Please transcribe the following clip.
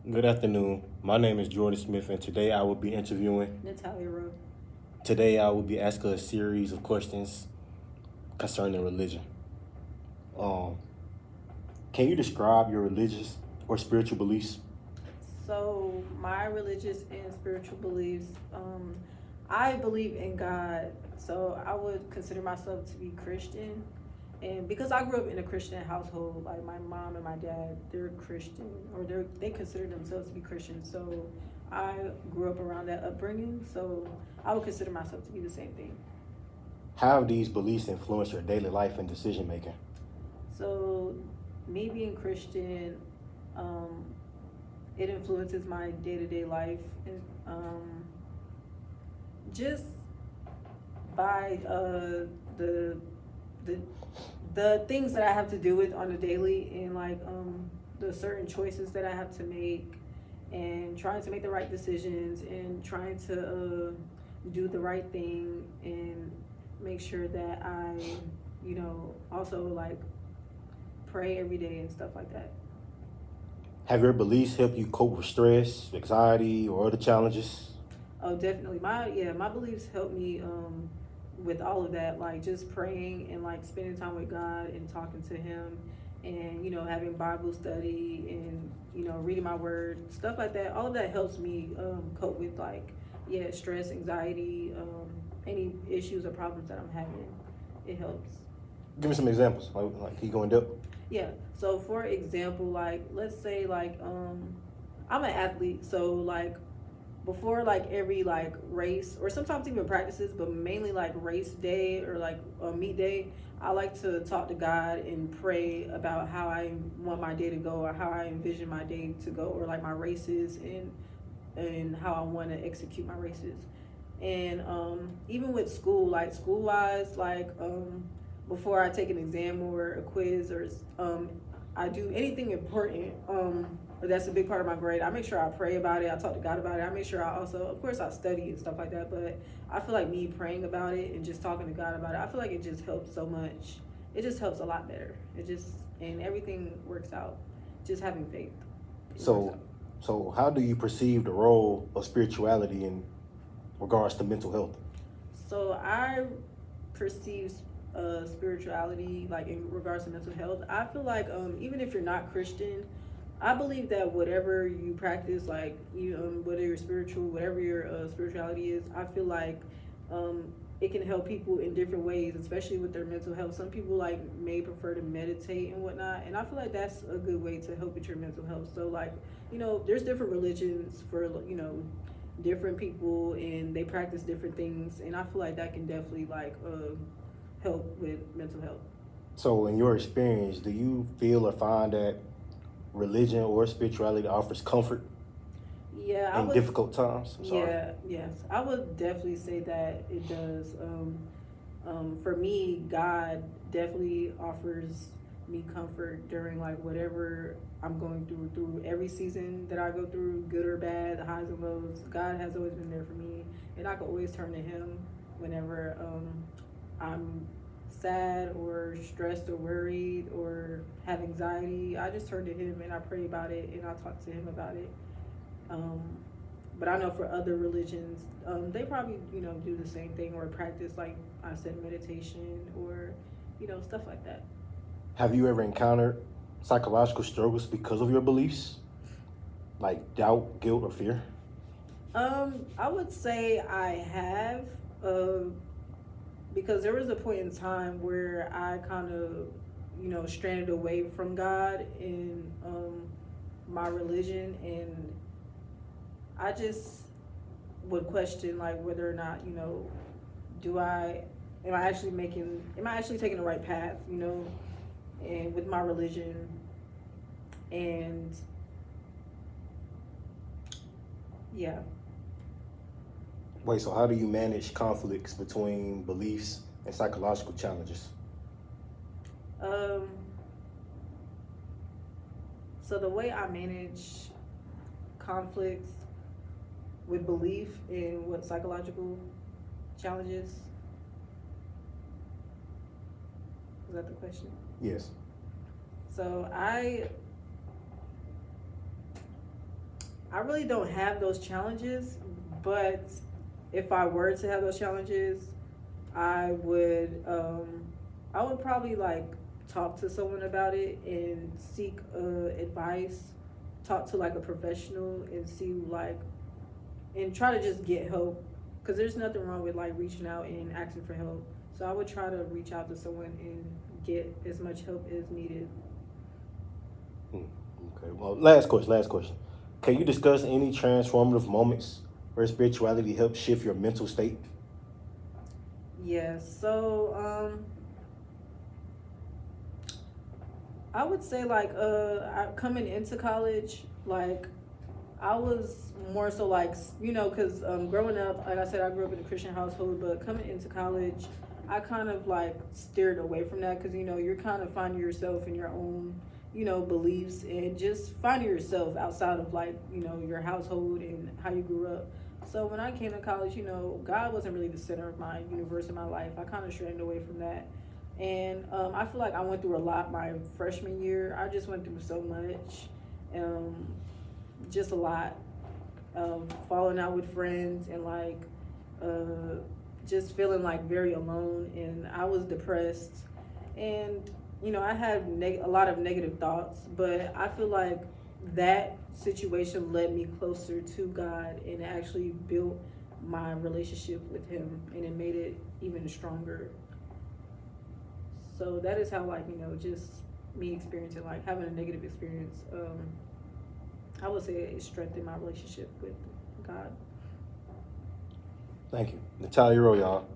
Good afternoon. My name is Jordan Smith, and today I will be interviewing. Natalia Rowe. Today I will be asking a series of questions concerning religion. Um, can you describe your religious or spiritual beliefs? So my religious and spiritual beliefs, I believe in God. So I would consider myself to be Christian. And because I grew up in a Christian household, like my mom and my dad, they're Christian, or they consider themselves to be Christian. So I grew up around that upbringing. So I would consider myself to be the same thing. How have these beliefs influenced your daily life and decision making? So me being Christian, um, it influences my day to day life, and just by the the the things that I have to do with on a daily, and like the certain choices that I have to make, and trying to make the right decisions, and trying to do the right thing, and make sure that I, also like pray every day and stuff like that. Have your beliefs helped you cope with stress, anxiety, or other challenges? Oh, definitely. My beliefs help me with all of that, like just praying and like spending time with God and talking to Him, and having Bible study, and reading my Word, stuff like that. All of that helps me cope with like stress, anxiety, any issues or problems that I'm having. It helps. Give me some examples. Like can you go in depth? Yeah. So for example, like let's say like I'm an athlete, so like before like every like race, or sometimes even practices, but mainly like race day or like a meet day, I like to talk to God and pray about how I want my day to go, or how I envision my day to go, or like my races, and how I want to execute my races. And even with school, like school wise, like before I take an exam or a quiz, or I do anything important, that's a big part of my grade, I make sure I pray about it, I talk to God about it, I make sure I also, of course, I study and stuff like that. But I feel like me praying about it and just talking to God about it, I feel like it just helps so much. It just helps a lot better. It just, and everything works out. Just having faith, it works So, out. so how do you perceive the role of spirituality in regards to mental health? So I perceive spirituality, like in regards to mental health. I feel like even if you're not Christian, I believe that whatever you practice, like whether you're spiritual, whatever your spirituality is, I feel like it can help people in different ways, especially with their mental health. Some people like may prefer to meditate and whatnot, and I feel like that's a good way to help with your mental health. So like there's different religions for different people, and they practice different things, and I feel like that can definitely like help with mental health. So, in your experience, do you feel or find that religion or spirituality offers comfort Yeah, I in would. difficult times? I'm sorry. Yeah, yes, I would definitely say that it does. For me, God definitely offers me comfort during like whatever I'm going through every season that I go through, good or bad, the highs and lows. God has always been there for me, and I can always turn to Him whenever I'm sad or stressed or worried or have anxiety. I just turn to Him and I pray about it, and I talk to Him about it. Um, but I know for other religions, they probably do the same thing, or practice, like I said, meditation, or stuff like that. Have you ever encountered psychological struggles because of your beliefs, like doubt, guilt, or fear? I would say I have, uh, because there was a point in time where I kind of stranded away from God in my religion, and I just would question like whether or not do I am I actually taking the right path, and with my religion. And yeah. Wait, so how do you manage conflicts between beliefs and psychological challenges? um so the way I manage conflicts with belief and what psychological challenges, is that the question? Yes. So I I really don't have those challenges, but if I were to have those challenges, I would I would probably like talk to someone about it and seek advice, talk to like a professional and see like and try to just get help because there's nothing wrong with like reaching out and asking for help. So I would try to reach out to someone and get as much help as needed. Okay. Well, last question. Last question. Can you discuss any transformative moments where spirituality helped shift your mental state? Yeah, so I would say like coming into college, like I was more so like because growing up, like I said, I grew up in a Christian household, but coming into college, I kind of like steered away from that because you're kind of finding yourself in your own beliefs and just finding yourself outside of like your household and how you grew up. So when I came to college, God wasn't really the center of my universe in my life. I kind of strayed away from that. And I feel like I went through a lot my freshman year. I just went through so much, um, just a lot of falling out with friends and like uh, just feeling like very alone. And I was depressed. And, I had a lot of negative thoughts, but I feel like that situation led me closer to God and actually built my relationship with Him and it made it even stronger. So that is how like just me experiencing like having a negative experience. I would say it strengthened my relationship with God. Thank you. Natalia Rowe, y'all.